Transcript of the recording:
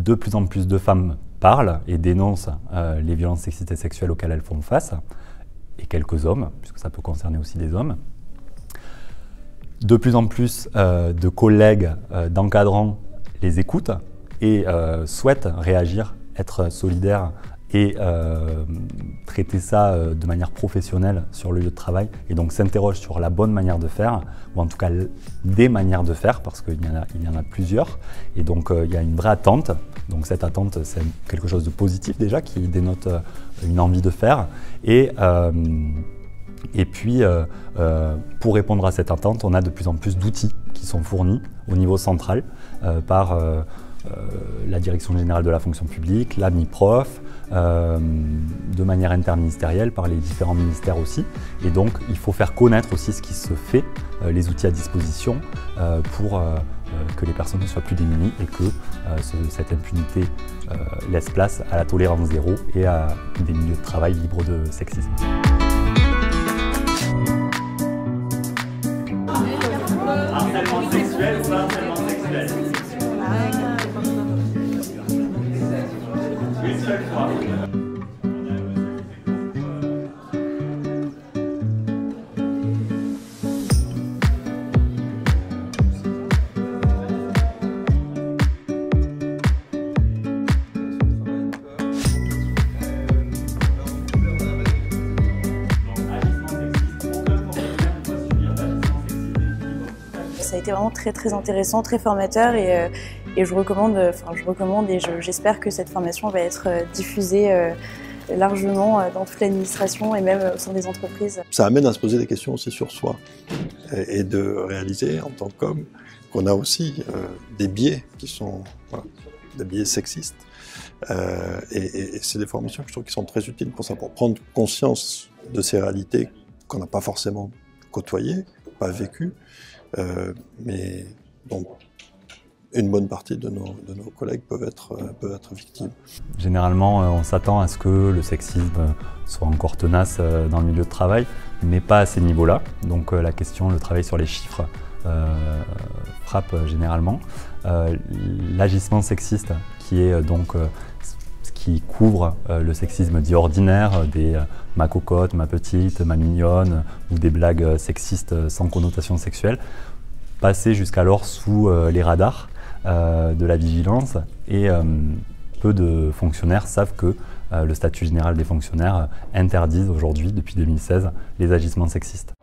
de plus en plus de femmes parlent et dénoncent les violences sexistes et sexuelles auxquelles elles font face, et quelques hommes, puisque ça peut concerner aussi des hommes. De plus en plus de collègues, d'encadrants les écoutent et souhaitent réagir, être solidaires et traiter ça de manière professionnelle sur le lieu de travail, et donc s'interrogent sur la bonne manière de faire, ou en tout cas des manières de faire, parce qu'il y en a plusieurs, et donc il y a une vraie attente. Donc cette attente, c'est quelque chose de positif déjà, qui dénote une envie de faire, et puis pour répondre à cette attente, on a de plus en plus d'outils qui sont fournis au niveau central par la Direction générale de la fonction publique, la MIPROF, de manière interministérielle par les différents ministères aussi. Et donc il faut faire connaître aussi ce qui se fait, les outils à disposition pour que les personnes ne soient plus démunies et que cette impunité laisse place à la tolérance zéro et à des milieux de travail libres de sexisme. Harcèlement sexuel ou harcèlement sexuel? Une seule fois. Ça a été vraiment très intéressant, très formateur, et je recommande et j'espère que cette formation va être diffusée largement dans toute l'administration et même au sein des entreprises. Ça amène à se poser des questions aussi sur soi et de réaliser en tant qu'homme qu'on a aussi des biais qui sont des biais sexistes. Et c'est des formations que je trouve qui sont très utiles pour ça, pour prendre conscience de ces réalités qu'on n'a pas forcément côtoyées, pas vécues, mais dont une bonne partie de nos collègues peuvent être victimes. Généralement, on s'attend à ce que le sexisme soit encore tenace dans le milieu de travail, mais pas à ces niveaux-là. Donc la question, le travail sur les chiffres frappe généralement. L'agissement sexiste, qui est donc ce qui couvre le sexisme dit ordinaire, des ma cocotte, ma petite, ma mignonne, ou des blagues sexistes sans connotation sexuelle, passait jusqu'alors sous les radars de la vigilance, et peu de fonctionnaires savent que le statut général des fonctionnaires interdise aujourd'hui, depuis 2016, les agissements sexistes.